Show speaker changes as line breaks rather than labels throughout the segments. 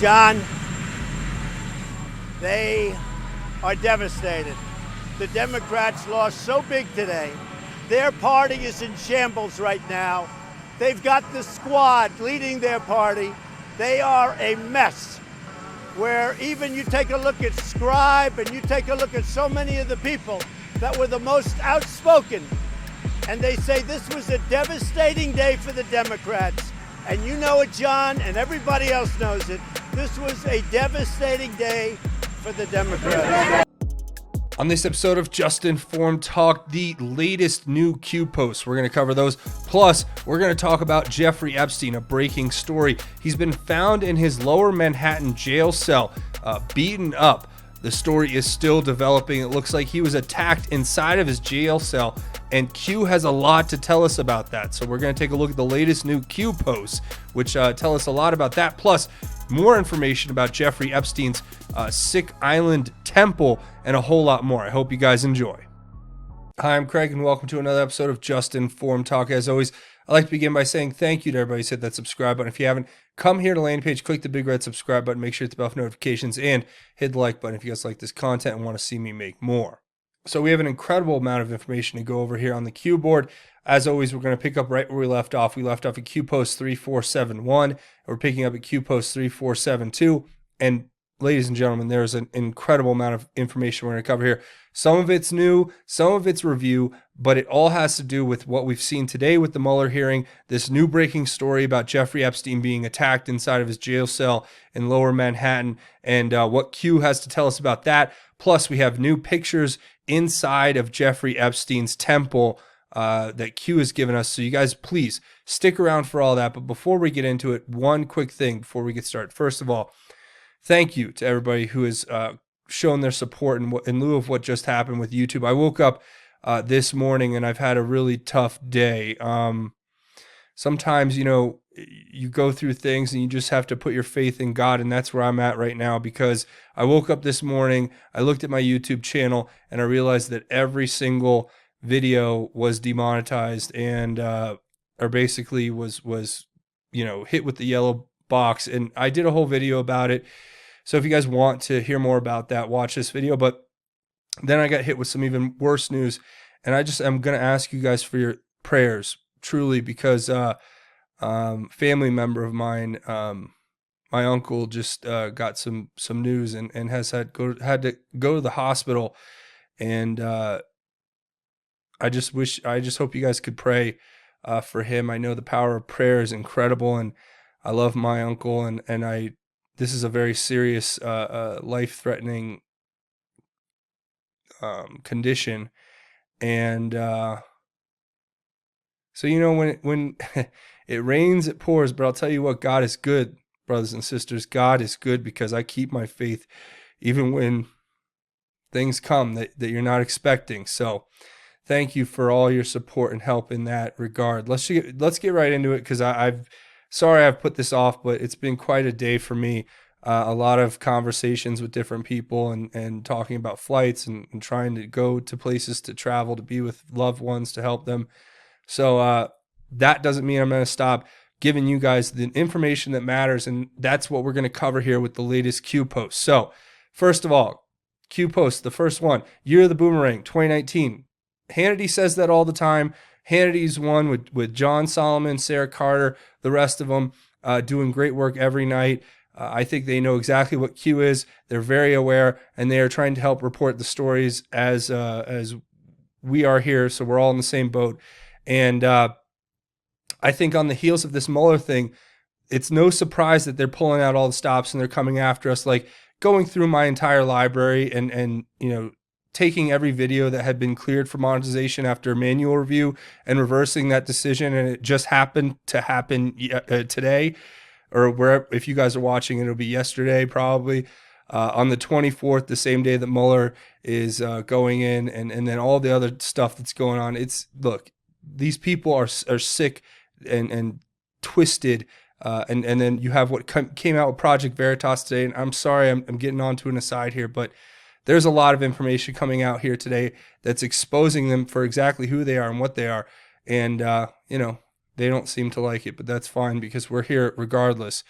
John, they are devastated. The Democrats lost so big today. Their party is in shambles right now. They've got the squad leading their party. They are a mess. Where even you take a look at Scribe and you take a look at so many of the people that were the most outspoken, and they say this was a devastating day for the Democrats. And you know it, John, and everybody else knows it. This was a devastating day for the Democrats.
On this episode of Just Informed Talk, the latest new Q posts. We're going to cover those. Plus, we're going to talk about Jeffrey Epstein, a breaking story. He's been found in his lower Manhattan jail cell, beaten up. The story is still developing. It looks like he was attacked inside of his jail cell, and Q has a lot to tell us about that. So we're going to take a look at the latest new Q posts, which tell us a lot about that. Plus, more information about Jeffrey Epstein's Sick Island temple and a whole lot more. I hope you guys enjoy. Hi, I'm Craig, and welcome to another episode of Just Informed Talk. As always, I'd like to begin by saying thank you to everybody who hit that subscribe button. If you haven't, come here to the landing page, click the big red subscribe button, make sure to bell for notifications, and hit the like button if you guys like this content and want to see me make more. So we have an incredible amount of information to go over here on the Q board. As always, we're going to pick up right where we left off. We left off at Q post 3471. We're picking up at Q post 3472. And ladies and gentlemen, there's an incredible amount of information we're going to cover here. Some of it's new, some of it's review, but it all has to do with what we've seen today with the Mueller hearing, this new breaking story about Jeffrey Epstein being attacked inside of his jail cell in lower Manhattan, and what Q has to tell us about that. Plus, we have new pictures inside of Jeffrey Epstein's temple that Q has given us. So you guys, please stick around for all that. But before we get into it, one quick thing before we get started. First of all, thank you to everybody who has shown their support in lieu of what just happened with YouTube. I woke up this morning and I've had a really tough day. Sometimes, you go through things and you just have to put your faith in God, and that's where I'm at right now, because I woke up this morning, I looked at my YouTube channel, and I realized that every single video was demonetized and or basically was hit with the yellow box, and I did a whole video about it. So if you guys want to hear more about that, watch this video. But then I got hit with some even worse news, and I'm going to ask you guys for your prayers, truly, because family member of mine, my uncle, just got some news and has had to go to the hospital, and I just hope you guys could pray for him. I know the power of prayer is incredible, and I love my uncle, and this is a very serious, life-threatening condition, and so when it rains, it pours. But I'll tell you what, God is good, brothers and sisters. God is good, because I keep my faith even when things come that you're not expecting. So thank you for all your support and help in that regard. Let's get right into it, because Sorry I've put this off, but it's been quite a day for me. A lot of conversations with different people and talking about flights and trying to go to places to travel, to be with loved ones, to help them. So that doesn't mean I'm going to stop giving you guys the information that matters, and that's what we're going to cover here with the latest Q post. So first of all, Q post, the first one, Year of the Boomerang 2019. Hannity says that all the time. Hannity's one with John Solomon, Sarah Carter, the rest of them doing great work every night. I think they know exactly what Q is. They're very aware, and they are trying to help report the stories as we are here. So we're all in the same boat. And I think on the heels of this Mueller thing, it's no surprise that they're pulling out all the stops and they're coming after us. Like going through my entire library and taking every video that had been cleared for monetization after manual review and reversing that decision, and it just happened to happen today, or where, if you guys are watching, it'll be yesterday probably, on the 24th, the same day that Mueller is going in, and then all the other stuff that's going on. Look, these people are sick and twisted, and then you have what came out with Project Veritas today, and I'm sorry I'm getting onto an aside here, but there's a lot of information coming out here today that's exposing them for exactly who they are and what they are. And, they don't seem to like it, but that's fine, because we're here regardless.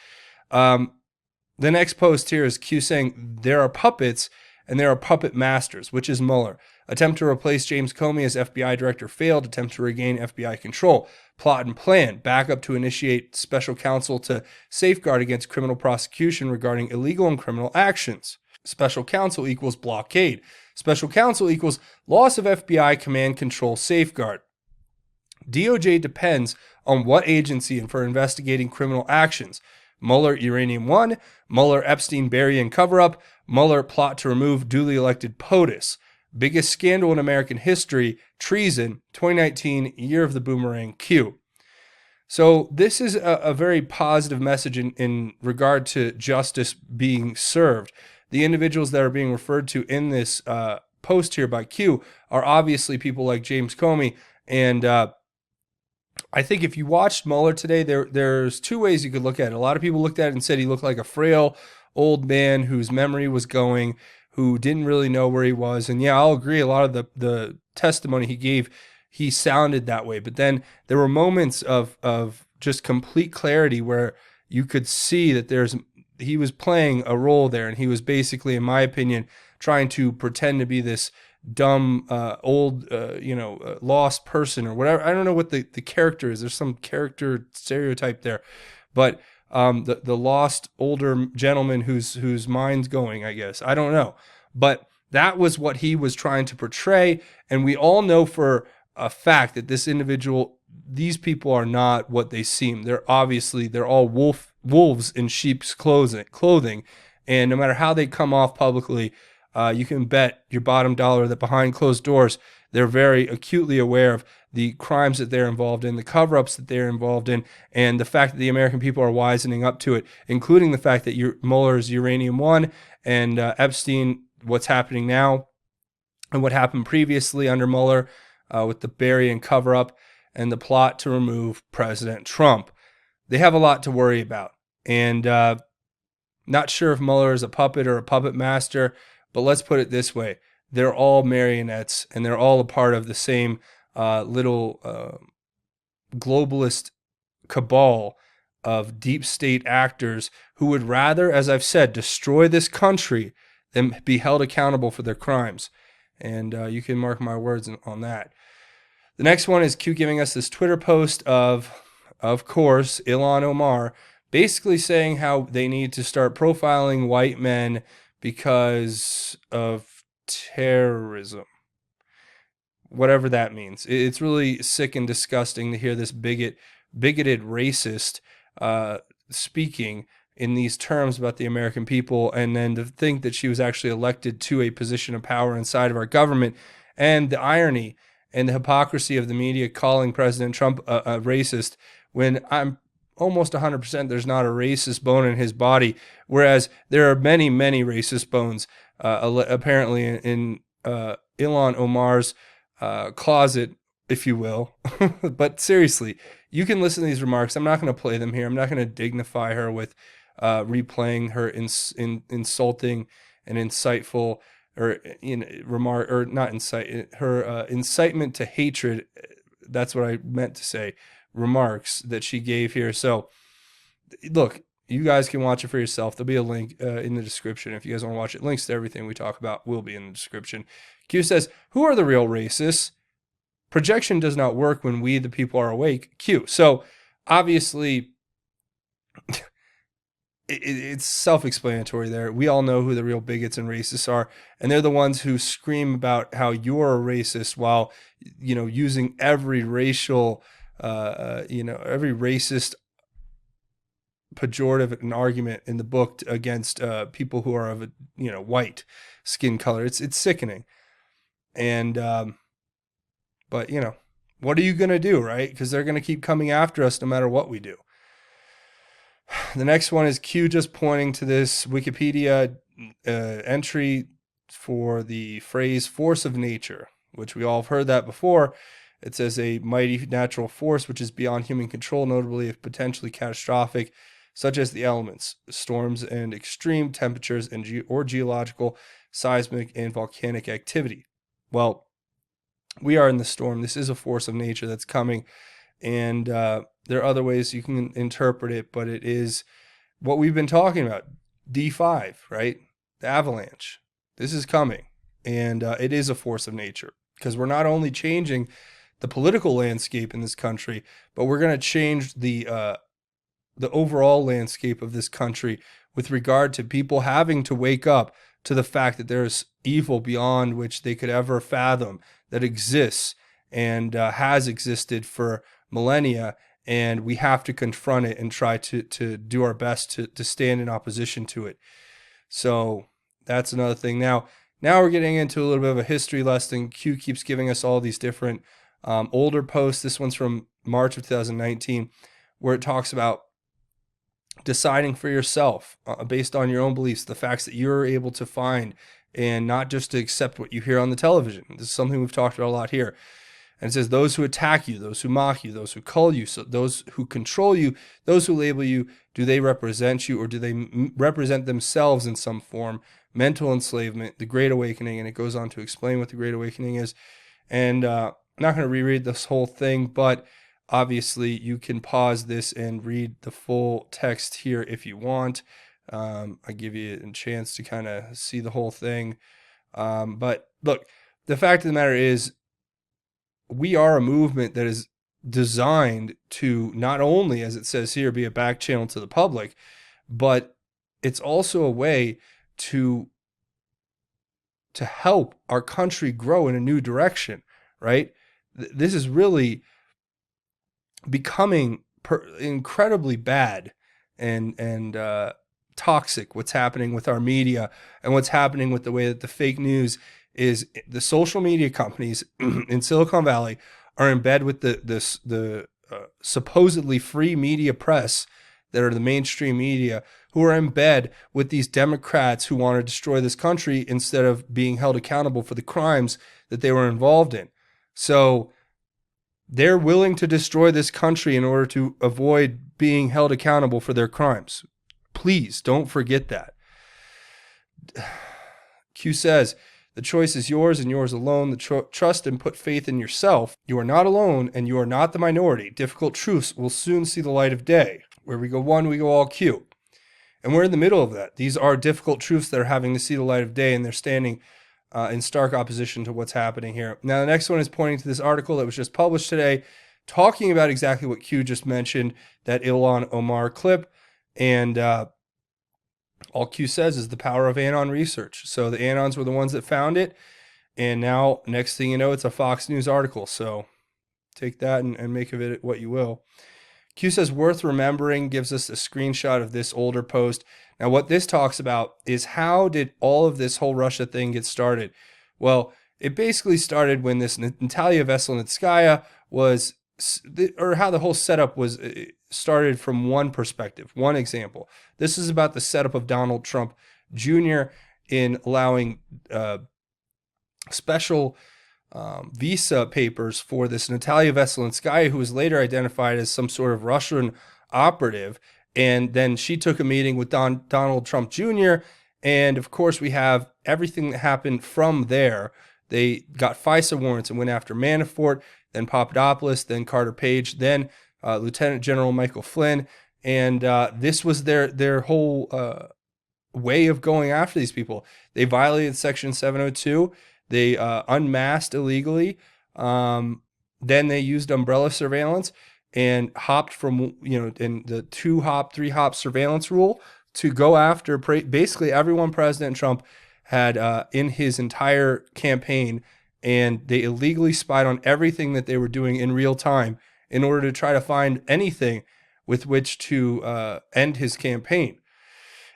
The next post here is Q saying there are puppets and there are puppet masters, which is Mueller. Attempt to replace James Comey as FBI director failed. Attempt to regain FBI control. Plot and plan. Backup to initiate special counsel to safeguard against criminal prosecution regarding illegal and criminal actions. Special counsel equals blockade. Special counsel equals loss of FBI command control safeguard. DOJ depends on what agency and for investigating criminal actions. Mueller Uranium One, Mueller Epstein bury and cover up, Mueller plot to remove duly elected POTUS. Biggest scandal in American history, treason, 2019, year of the boomerang Q. So this is a very positive message in regard to justice being served. The individuals that are being referred to in this post here by Q are obviously people like James Comey. And I think if you watched Mueller today, there's two ways you could look at it. A lot of people looked at it and said he looked like a frail old man whose memory was going, who didn't really know where he was. And yeah, I'll agree. A lot of the testimony he gave, he sounded that way. But then there were moments of just complete clarity where you could see that he was playing a role there. And he was basically, in my opinion, trying to pretend to be this dumb, old, lost person or whatever. I don't know what the character is. There's some character stereotype there. But the lost older gentleman whose mind's going, I guess. I don't know. But that was what he was trying to portray. And we all know for a fact that these people are not what they seem. They're all wolves in sheep's clothing. And no matter how they come off publicly, you can bet your bottom dollar that behind closed doors, they're very acutely aware of the crimes that they're involved in, the cover-ups that they're involved in, and the fact that the American people are wisening up to it, including the fact that Mueller's Uranium One and Epstein, what's happening now, and what happened previously under Mueller with the bury and cover-up and the plot to remove President Trump. They have a lot to worry about. And not sure if Mueller is a puppet or a puppet master, but let's put it this way. They're all marionettes, and they're all a part of the same little globalist cabal of deep state actors who would rather, as I've said, destroy this country than be held accountable for their crimes. And you can mark my words on that. The next one is Q giving us this Twitter post of course, Ilhan Omar, basically saying how they need to start profiling white men because of terrorism. Whatever that means. It's really sick and disgusting to hear this bigoted racist speaking in these terms about the American people, and then to think that she was actually elected to a position of power inside of our government, and the irony and the hypocrisy of the media calling President Trump a racist when I'm almost 100% there's not a racist bone in his body, whereas there are many, many racist bones apparently in Ilhan Omar's closet, if you will. But seriously, you can listen to these remarks. I'm not going to play them here. I'm not going to dignify her with replaying her insulting and insightful remark, or not incite, her incitement to hatred. That's what I meant to say. Remarks that she gave here. So look, you guys can watch it for yourself. There'll be a link in the description if you guys want to watch it. Links to everything we talk about will be in the description. Q says, who are the real racists? Projection does not work when we, the people, are awake. Q. So obviously, it's self-explanatory there. We all know who the real bigots and racists are, and they're the ones who scream about how you're a racist while, using every racial, every racist pejorative and argument in the book against people who are of a white skin color. It's sickening. And but what are you gonna do, right? Because they're gonna keep coming after us no matter what we do. The next one is Q just pointing to this Wikipedia entry for the phrase force of nature, which we all have heard that before. It says a mighty natural force which is beyond human control, notably if potentially catastrophic, such as the elements, storms, and extreme temperatures or geological, seismic, and volcanic activity. Well, we are in the storm. This is a force of nature that's coming, and there are other ways you can interpret it, but it is what we've been talking about. D5, right? The avalanche. This is coming, and it is a force of nature, because we're not only changing the political landscape in this country, but we're going to change the overall landscape of this country with regard to people having to wake up to the fact that there's evil beyond which they could ever fathom that exists and has existed for millennia, and we have to confront it and try to do our best to stand in opposition to it. So that's another thing. Now we're getting into a little bit of a history lesson. Q keeps giving us all these different older posts. This one's from March of 2019, where it talks about deciding for yourself based on your own beliefs, the facts that you're able to find, and not just to accept what you hear on the television. This is something we've talked about a lot here. And it says, those who attack you, those who mock you, those who cull you, so those who control you, those who label you, do they represent you, or do they represent themselves in some form? Mental enslavement, the Great Awakening, and it goes on to explain what the Great Awakening is. And I'm not going to reread this whole thing, but obviously you can pause this and read the full text here if you want. I give you a chance to kind of see the whole thing. But look, the fact of the matter is, we are a movement that is designed to not only, as it says here, be a back channel to the public, but it's also a way to help our country grow in a new direction, right? This is really becoming incredibly bad and toxic, what's happening with our media and what's happening with the way that the fake news is. The social media companies in Silicon Valley are in bed with the supposedly free media press that are the mainstream media, who are in bed with these Democrats who want to destroy this country instead of being held accountable for the crimes that they were involved in. So they're willing to destroy this country in order to avoid being held accountable for their crimes. Please don't forget that. Q says, the choice is yours and yours alone. Trust and put faith in yourself. You are not alone and you are not the minority. Difficult truths will soon see the light of day. Where we go one, we go all Q. And we're in the middle of that. These are difficult truths that are having to see the light of day, and they're standing in stark opposition to what's happening here. Now, the next one is pointing to this article that was just published today, talking about exactly what Q just mentioned, that Ilhan Omar clip. And all Q says is the power of Anon research. So the Anons were the ones that found it. And now, next thing you know, it's a Fox News article. So take that and make of it what you will. Q says, worth remembering, gives us a screenshot of this older post. Now, what this talks about is, how did all of this whole Russia thing get started? Well, it basically started when this Natalia Veselnitskaya was, or how the whole setup was started from one perspective, one example. This is about the setup of Donald Trump Jr. in allowing special visa papers for this Natalia Veselnitskaya, who was later identified as some sort of Russian operative. And then she took a meeting with Donald Trump Jr. And of course, we have everything that happened from there. They got FISA warrants and went after Manafort, then Papadopoulos, then Carter Page, then Lieutenant General Michael Flynn. And this was their whole way of going after these people. They violated Section 702. They unmasked illegally. Then they used umbrella surveillance and hopped from, in the 2-hop, 3-hop surveillance rule to go after basically everyone President Trump had in his entire campaign. And they illegally spied on everything that they were doing in real time in order to try to find anything with which to end his campaign.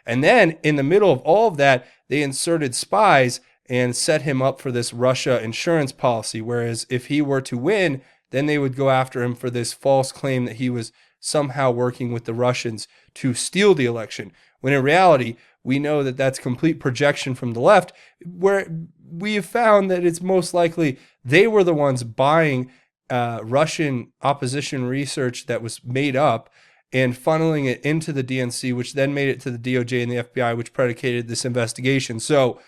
And then in the middle of all of that, they inserted spies and set him up for this Russia insurance policy. Whereas if he were to win, then they would go after him for this false claim that he was somehow working with the Russians to steal the election. When in reality, we know that that's complete projection from the left, where we have found that it's most likely they were the ones buying Russian opposition research that was made up and funneling it into the DNC, which then made it to the DOJ and the FBI, which predicated this investigation. So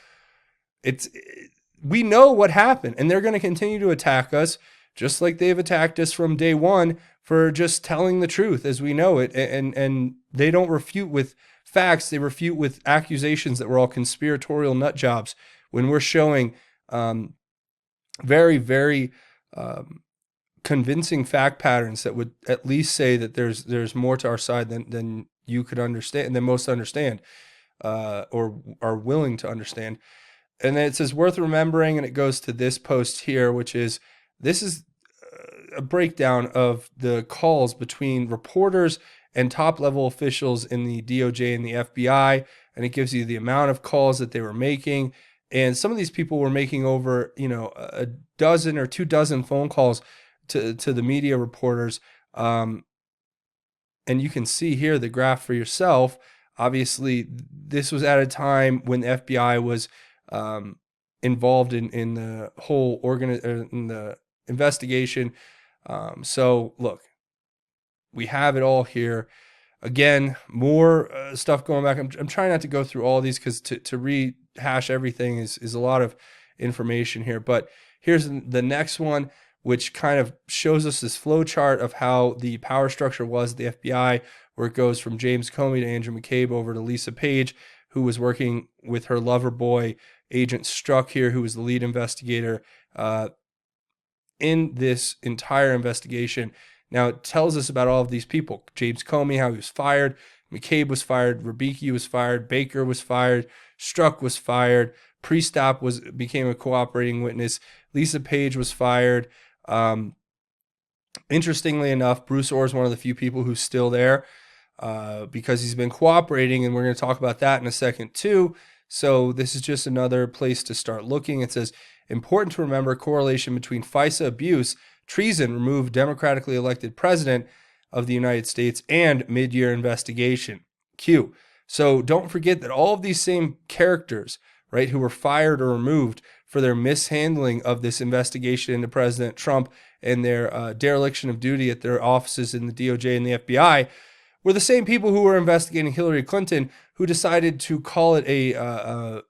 we know what happened, and they're going to continue to attack us, just like they've attacked us from day one for just telling the truth as we know it. And they don't refute with facts. They refute with accusations that we're all conspiratorial nut jobs when we're showing very, very convincing fact patterns that would at least say that there's more to our side than you could understand, than most understand, or are willing to understand. And then it says worth remembering, and it goes to this post here, which is, this is a breakdown of the calls between reporters and top level officials in the DOJ and the FBI. And it gives you the amount of calls that they were making. And some of these people were making over, a dozen or 24 phone calls to the media reporters. And you can see here the graph for yourself. Obviously, this was at a time when the FBI was involved in the whole in the investigation. So look, we have it all here. Again, more stuff going back. I'm trying not to go through all these because to rehash everything is a lot of information here. But here's the next one, which kind of shows us this flow chart of how the power structure was at the FBI, where it goes from James Comey to Andrew McCabe over to Lisa Page, who was working with her lover boy, Agent Strzok here, who was the lead investigator in this entire investigation. Now, it tells us about all of these people. James Comey, how he was fired. McCabe was fired. Rubicki was fired. Baker was fired. Strzok was fired. Priestap became a cooperating witness. Lisa Page was fired. Interestingly enough, Bruce Ohr is one of the few people who's still there because he's been cooperating, and we're going to talk about that in a second too. So this is just another place to start looking. It says, important to remember correlation between FISA abuse, treason, removed democratically elected president of the United States, and mid-year investigation. Q. So don't forget that all of these same characters, right, who were fired or removed for their mishandling of this investigation into President Trump and their dereliction of duty at their offices in the DOJ and the FBI, were the same people who were investigating Hillary Clinton, who decided to call it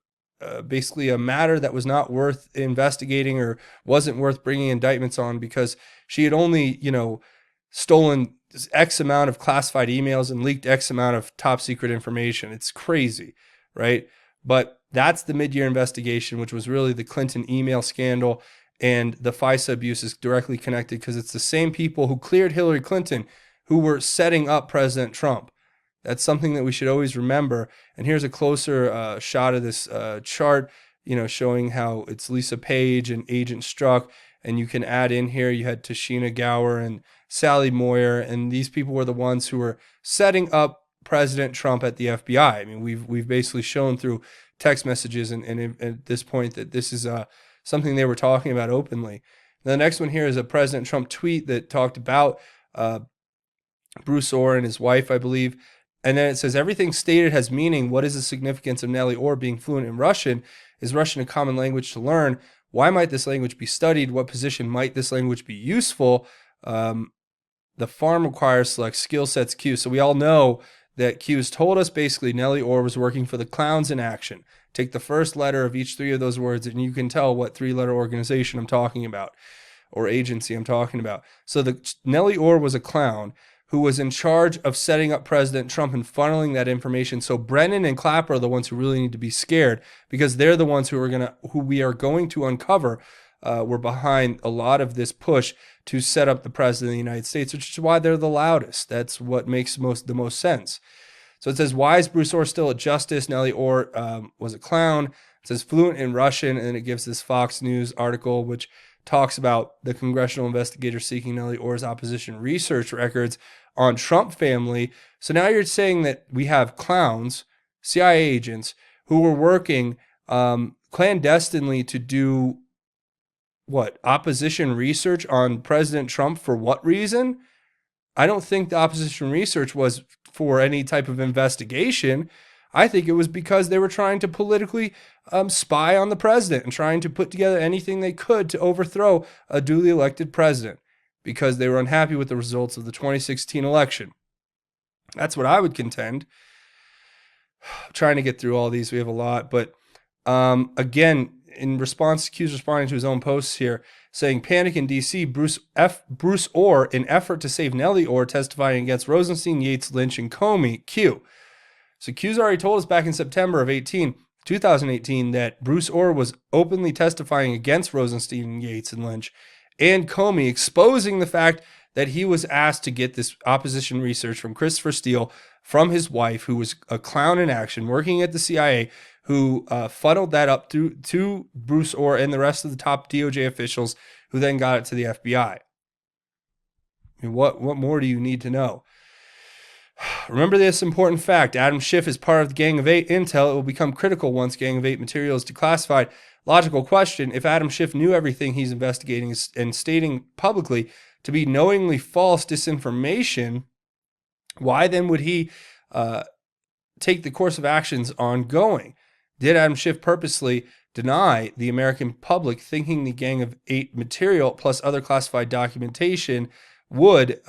basically a matter that was not worth investigating or wasn't worth bringing indictments on because she had only, stolen X amount of classified emails and leaked X amount of top secret information. It's crazy, right? But that's the mid-year investigation, which was really the Clinton email scandal, and the FISA abuse is directly connected because it's the same people who cleared Hillary Clinton who were setting up President Trump. That's something that we should always remember. And here's a closer shot of this chart, showing how it's Lisa Page and Agent Strzok. And you can add in here, you had Tashina Gower and Sally Moyer. And these people were the ones who were setting up President Trump at the FBI. I mean, we've basically shown through text messages and at this point that this is something they were talking about openly. The next one here is a President Trump tweet that talked about Bruce Ohr and his wife, I believe. And then it says, everything stated has meaning. What is the significance of Nellie Ohr being fluent in Russian? Is Russian a common language to learn? Why might this language be studied? What position might this language be useful? The farm requires select skill sets Q. So we all know that Q has told us basically Nellie Ohr was working for the Clowns in Action. Take the first letter of each three of those words and you can tell what three-letter organization I'm talking about or agency I'm talking about. So Nellie Ohr was a clown who was in charge of setting up President Trump and funneling that information. So Brennan and Clapper are the ones who really need to be scared because they're the ones who we are going to uncover were behind a lot of this push to set up the president of the United States, which is why they're the loudest. That's what makes the most sense. So it says, why is Bruce Ohr still at Justice? Nellie Ohr was a clown. It says fluent in Russian, and it gives this Fox News article, which talks about the congressional investigator seeking Nellie Ohr's opposition research records on Trump family. So now you're saying that we have clowns, CIA agents, who were working clandestinely to do opposition research on President Trump for what reason? I don't think the opposition research was for any type of investigation. I think it was because they were trying to politically spy on the president and trying to put together anything they could to overthrow a duly elected president because they were unhappy with the results of the 2016 election. That's what I would contend. I'm trying to get through all these. We have a lot. But again, in response to Q's responding to his own posts here, saying panic in D.C. Bruce Orr in effort to save Nellie Orr testifying against Rosenstein, Yates, Lynch, and Comey. Q. So Q's already told us back in September of 2018, that Bruce Orr was openly testifying against Rosenstein, Yates, and Lynch, and Comey, exposing the fact that he was asked to get this opposition research from Christopher Steele from his wife, who was a clown in action, working at the CIA, who funneled that up to Bruce Orr and the rest of the top DOJ officials, who then got it to the FBI. I mean, what more do you need to know? Remember this important fact. Adam Schiff is part of the Gang of Eight intel. It will become critical once Gang of Eight material is declassified. Logical question. If Adam Schiff knew everything he's investigating and stating publicly to be knowingly false disinformation, why then would he take the course of actions ongoing? Did Adam Schiff purposely deny the American public, thinking the Gang of Eight material plus other classified documentation would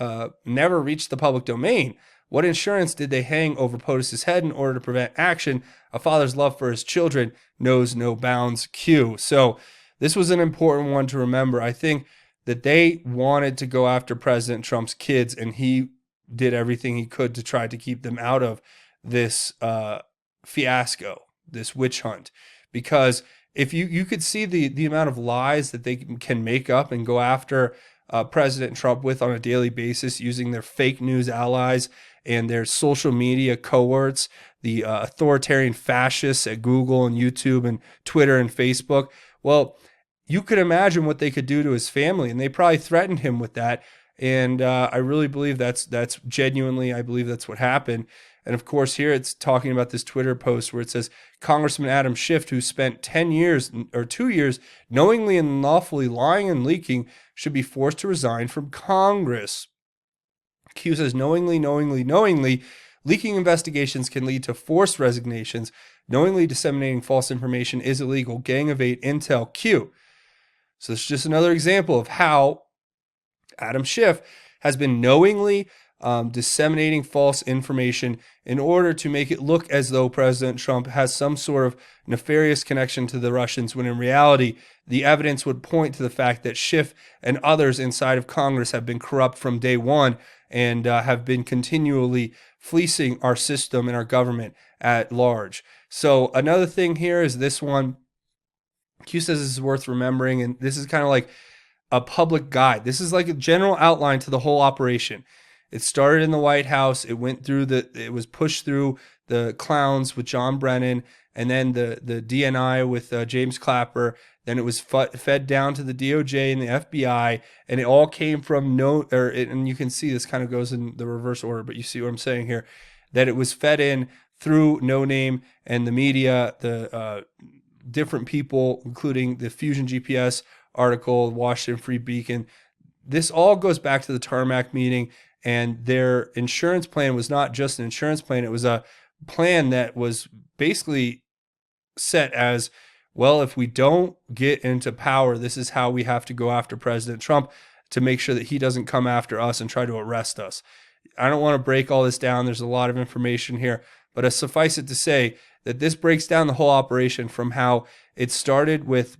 never reach the public domain? What insurance did they hang over POTUS's head in order to prevent action? A father's love for his children knows no bounds. Q. So this was an important one to remember. I think that they wanted to go after President Trump's kids, and he did everything he could to try to keep them out of this fiasco, this witch hunt. Because if you could see the amount of lies that they can make up and go after President Trump with on a daily basis, using their fake news allies and their social media cohorts, the authoritarian fascists at Google and YouTube and Twitter and Facebook. Well, you could imagine what they could do to his family, and they probably threatened him with that. And I really believe that's genuinely, I believe that's what happened. And of course, here it's talking about this Twitter post where it says Congressman Adam Schiff, who spent 10 years or 2 years knowingly and lawfully lying and leaking, should be forced to resign from Congress. Q says knowingly, leaking investigations can lead to forced resignations. Knowingly disseminating false information is illegal. Gang of Eight intel. Q. So it's just another example of how Adam Schiff has been knowingly disseminating false information in order to make it look as though President Trump has some sort of nefarious connection to the Russians, when in reality, the evidence would point to the fact that Schiff and others inside of Congress have been corrupt from day one and have been continually fleecing our system and our government at large. So another thing here is this one. Q says this is worth remembering, and this is kind of like a public guide. This is like a general outline to the whole operation. It started in the White House. It went through it was pushed through the clowns with John Brennan, and then the DNI with James Clapper. Then it was fed down to the DOJ and the FBI, and it all came from and you can see this kind of goes in the reverse order, but you see what I'm saying here, that it was fed in through No Name and the media, the different people, including the Fusion GPS article, Washington Free Beacon. This all goes back to the tarmac meeting, and their insurance plan was not just an insurance plan. It was a plan that was basically set as, well, if we don't get into power, this is how we have to go after President Trump to make sure that he doesn't come after us and try to arrest us. I don't want to break all this down. There's a lot of information here, but suffice it to say that this breaks down the whole operation from how it started with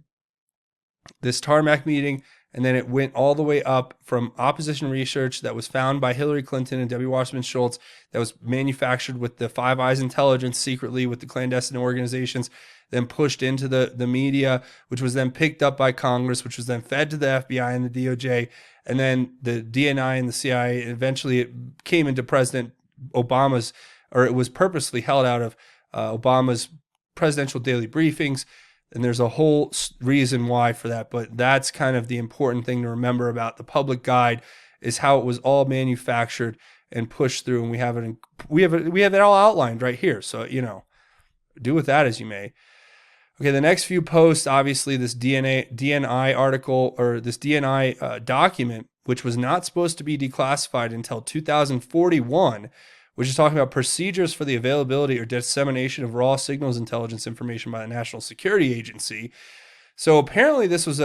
this tarmac meeting, and then it went all the way up from opposition research that was found by Hillary Clinton and Debbie Wasserman Schultz, that was manufactured with the Five Eyes intelligence secretly with the clandestine organizations, then pushed into the media, which was then picked up by Congress, which was then fed to the FBI and the DOJ, and then the DNI and the CIA. Eventually it came into President Obama's, or it was purposely held out of Obama's presidential daily briefings. And there's a whole reason why for that, but that's kind of the important thing to remember about the public guide, is how it was all manufactured and pushed through, and we have it all outlined right here. So, do with that as you may. Okay, the next few posts, obviously this DNI article, or this DNI document, which was not supposed to be declassified until 2041, which is talking about procedures for the availability or dissemination of raw signals intelligence information by the National Security Agency. So apparently this was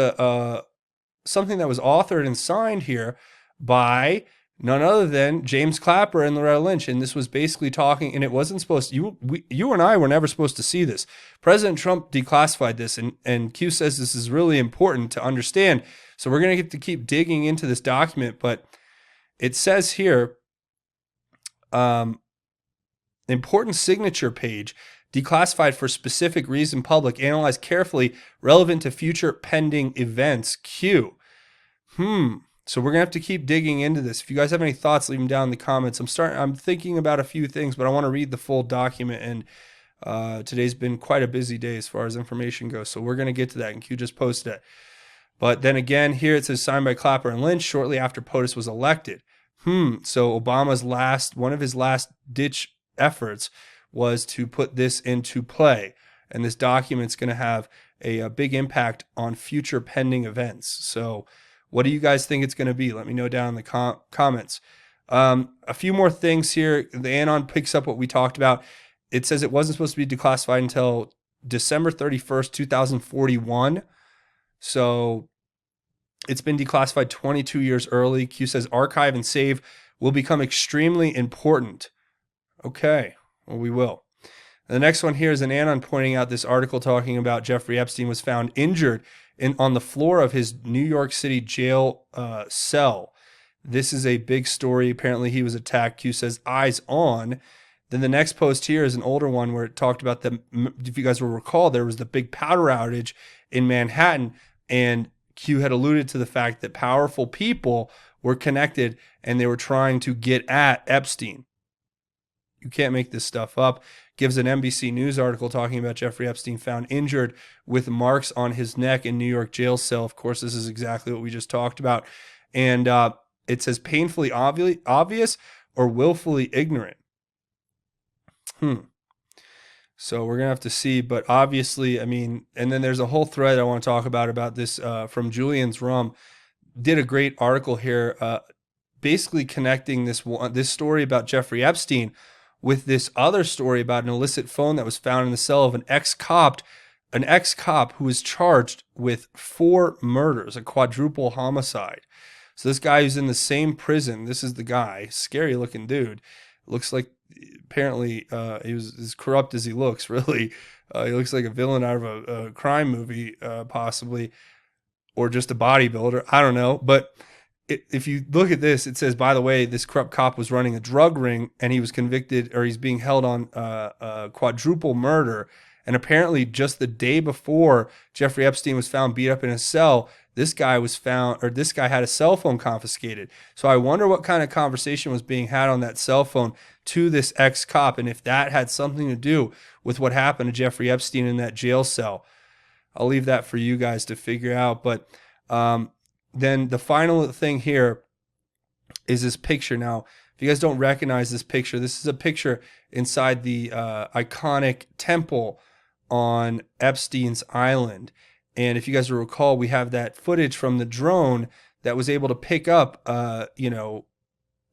something that was authored and signed here by none other than James Clapper and Loretta Lynch. And this was basically talking, and it wasn't supposed to, you and I were never supposed to see this. President Trump declassified this, and Q says this is really important to understand. So we're going to get to keep digging into this document, but it says here, important signature page, declassified for specific reason, public, analyzed carefully, relevant to future pending events, Q. So we're gonna have to keep digging into this. If you guys have any thoughts, leave them down in the comments. I'm thinking about a few things, but I want to read the full document, and today's been quite a busy day as far as information goes. So we're gonna get to that, and Q just posted it. But then again, here it says signed by Clapper and Lynch shortly after POTUS was elected. So Obama's one of his last ditch efforts was to put this into play, and this document's going to have a big impact on future pending events. So what do you guys think it's going to be? Let me know down in the comments. A few more things here. The Anon picks up what we talked about. It says it wasn't supposed to be declassified until December 31st, 2041. So it's been declassified 22 years early. Q says archive and save will become extremely important. Okay, well, we will. The next one here is an Anon pointing out this article talking about Jeffrey Epstein was found injured on the floor of his New York City jail cell. This is a big story. Apparently he was attacked. Q says eyes on. Then the next post here is an older one where it talked about if you guys will recall, there was the big power outage in Manhattan, and Q had alluded to the fact that powerful people were connected and they were trying to get at Epstein. You can't make this stuff up. Gives an NBC News article talking about Jeffrey Epstein found injured with marks on his neck in New York jail cell. Of course, this is exactly what we just talked about. And it says painfully obvious or willfully ignorant. So we're going to have to see. But obviously, I mean, and then there's a whole thread I want to talk about this from Julian's Rum. Did a great article here basically connecting this story about Jeffrey Epstein with this other story about an illicit phone that was found in the cell of an ex-cop who was charged with 4 murders, a quadruple homicide. So this guy who's in the same prison, this is the guy, scary looking dude. Looks like apparently he was as corrupt as he looks, really. He looks like a villain out of a crime movie, possibly, or just a bodybuilder. I don't know. But if you look at this, it says, by the way, this corrupt cop was running a drug ring and he was convicted, or he's being held on quadruple murder. And apparently just the day before Jeffrey Epstein was found beat up in a cell, this guy had a cell phone confiscated. So I wonder what kind of conversation was being had on that cell phone to this ex-cop, and if that had something to do with what happened to Jeffrey Epstein in that jail cell. I'll leave that for you guys to figure out. But then the final thing here is this picture. Now, if you guys don't recognize this picture, this is a picture inside the iconic temple on Epstein's Island. And if you guys will recall, we have that footage from the drone that was able to pick up,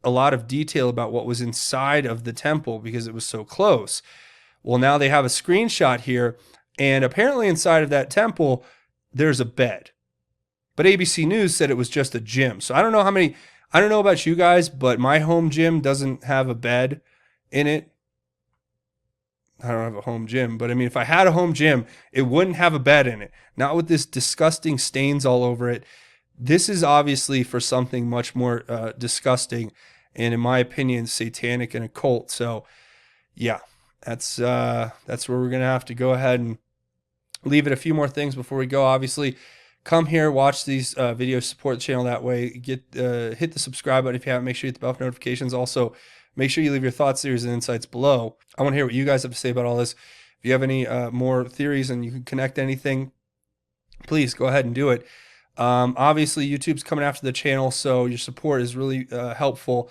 a lot of detail about what was inside of the temple because it was so close. Well, now they have a screenshot here, and apparently inside of that temple, there's a bed. But ABC News said it was just a gym. So I don't know about you guys, but my home gym doesn't have a bed in it. I don't have a home gym, but I mean, if I had a home gym, it wouldn't have a bed in it. Not with this disgusting stains all over it. This is obviously for something much more disgusting and, in my opinion, satanic and occult. So, yeah, that's where we're going to have to go ahead and leave it. A few more things before we go. Obviously, come here, watch these videos, support the channel that way. Hit the subscribe button if you haven't. Make sure you hit the bell for notifications. Also, make sure you leave your thoughts, theories, and insights below. I want to hear what you guys have to say about all this. If you have any more theories and you can connect anything, please go ahead and do it. Obviously, YouTube's coming after the channel, so your support is really helpful.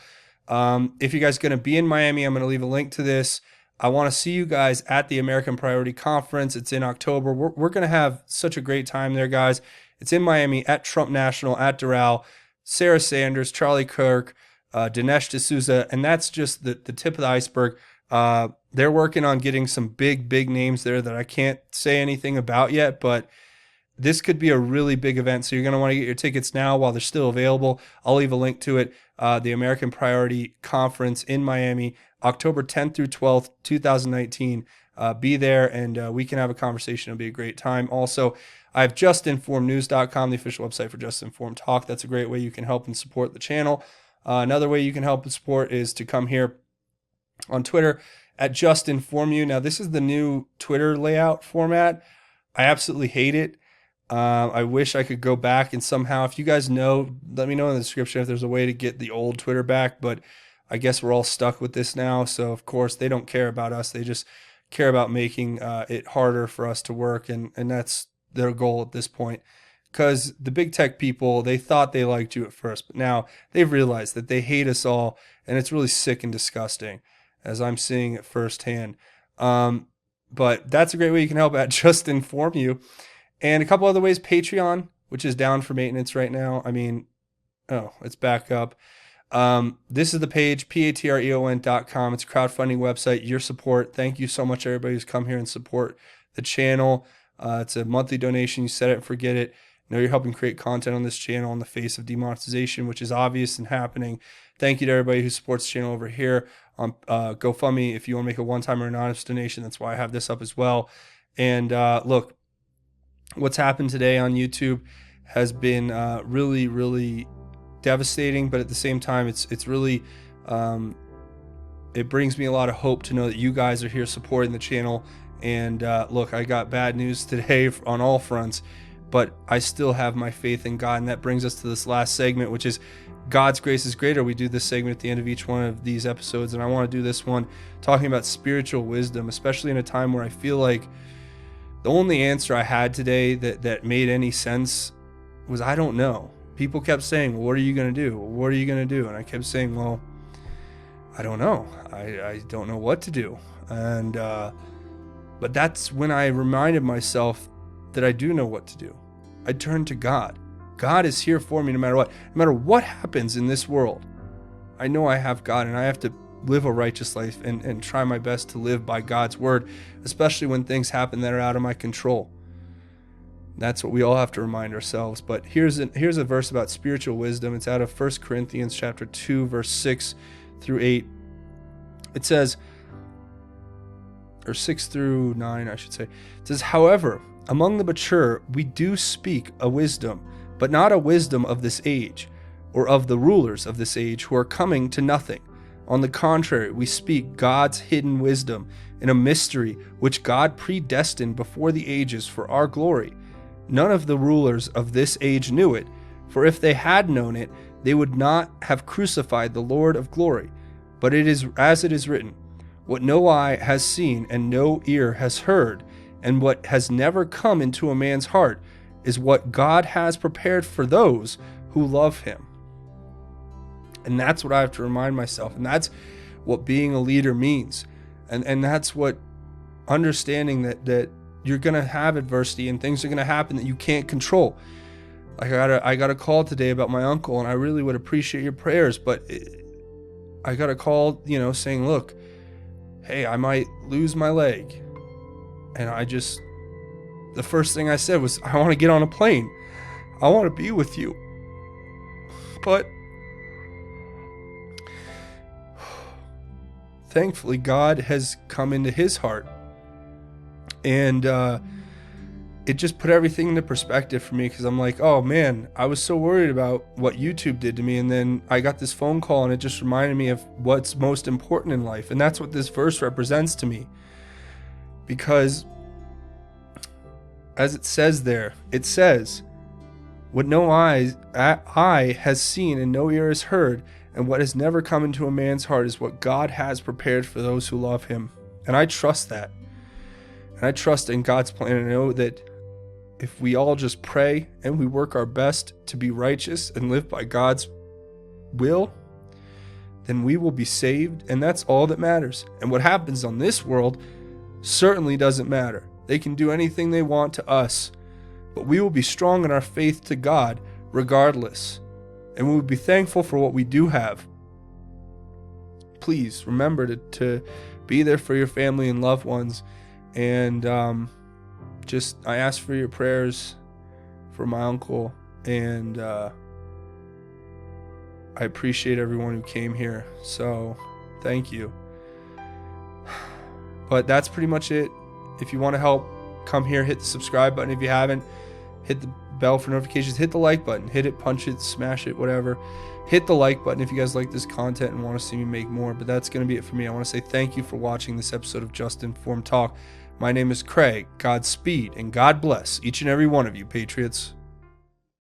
If you guys are going to be in Miami, I'm going to leave a link to this. I want to see you guys at the American Priority Conference. It's in October. We're going to have such a great time there, guys. It's in Miami at Trump National, at Doral, Sarah Sanders, Charlie Kirk, Dinesh D'Souza, and that's just the tip of the iceberg. They're working on getting some big names there that I can't say anything about yet, but this could be a really big event. So you're going to want to get your tickets now while they're still available. I'll leave a link to it. The American Priority Conference in Miami, October 10th through 12th, 2019. Be there and we can have a conversation. It'll be a great time. Also, I have justinformednews.com, the official website for Just Informed Talk. That's a great way you can help and support the channel. Another way you can help and support is to come here on Twitter at JustInformYou. Now, this is the new Twitter layout format. I absolutely hate it. I wish I could go back and somehow, if you guys know, let me know in the description if there's a way to get the old Twitter back, but I guess we're all stuck with this now. So of course they don't care about us. They just care about making it harder for us to work. And that's their goal at this point, because the big tech people, they thought they liked you at first, but now they've realized that they hate us all. And it's really sick and disgusting, as I'm seeing it firsthand. But that's a great way you can help at Just Inform You. And a couple other ways, Patreon, which is down for maintenance right now. I mean, it's back up. This is the page, patreon.com. It's a crowdfunding website. Your support. Thank you so much, everybody who's come here and support the channel. It's a monthly donation. You set it and forget it. You know, you're helping create content on this channel in the face of demonetization, which is obvious and happening. Thank you to everybody who supports the channel over here on GoFundMe. If you want to make a one-time or anonymous donation, that's why I have this up as well. And look, what's happened today on YouTube has been really, really devastating, but at the same time, it's really, it brings me a lot of hope to know that you guys are here supporting the channel. And look, I got bad news today on all fronts, but I still have my faith in God. And that brings us to this last segment, which is God's grace is greater. We do this segment at the end of each one of these episodes, and I want to do this one talking about spiritual wisdom, especially in a time where I feel like the only answer I had today that made any sense was, I don't know. People kept saying, well, what are you going to do? What are you going to do? And I kept saying, well, I don't know. I don't know what to do. And, but that's when I reminded myself that I do know what to do. I turned to God. God is here for me no matter what. No matter what happens in this world, I know I have God, and I have to live a righteous life and try my best to live by God's word, especially when things happen that are out of my control. That's what we all have to remind ourselves. But here's a verse about spiritual wisdom. It's out of 1 Corinthians chapter 2, verse 6 through 8. It says, or 6 through 9, I should say. It says, however, among the mature, we do speak a wisdom, but not a wisdom of this age, or of the rulers of this age who are coming to nothing. On the contrary, we speak God's hidden wisdom in a mystery which God predestined before the ages for our glory. None of the rulers of this age knew it, for if they had known it, they would not have crucified the Lord of glory. But it is as it is written, what no eye has seen and no ear has heard, and what has never come into a man's heart, is what God has prepared for those who love him. And that's what I have to remind myself. And that's what being a leader means. And that's what understanding that you're going to have adversity and things are going to happen that you can't control. Like I got a call today about my uncle, and I really would appreciate your prayers. But I got a call, saying, look, hey, I might lose my leg. And the first thing I said was, I want to get on a plane. I want to be with you. But thankfully, God has come into his heart. And it just put everything into perspective for me, because I'm like, oh man, I was so worried about what YouTube did to me. And then I got this phone call, and it just reminded me of what's most important in life. And that's what this verse represents to me. Because as it says there, it says, what no eye has seen and no ear has heard, and what has never come into a man's heart is what God has prepared for those who love him. And I trust that. And I trust in God's plan. And I know that if we all just pray and we work our best to be righteous and live by God's will, then we will be saved. And that's all that matters. And what happens on this world certainly doesn't matter. They can do anything they want to us, but we will be strong in our faith to God regardless. And we will be thankful for what we do have. Please remember to be there for your family and loved ones. And I ask for your prayers for my uncle, and I appreciate everyone who came here. So thank you. But that's pretty much it. If you want to help, come here, hit the subscribe button if you haven't. Hit the bell for notifications. Hit the like button. Hit it, punch it, smash it, whatever. Hit the like button if you guys like this content and want to see me make more. But that's going to be it for me. I want to say thank you for watching this episode of Just Informed Talk. My name is Craig. Godspeed and God bless each and every one of you, Patriots.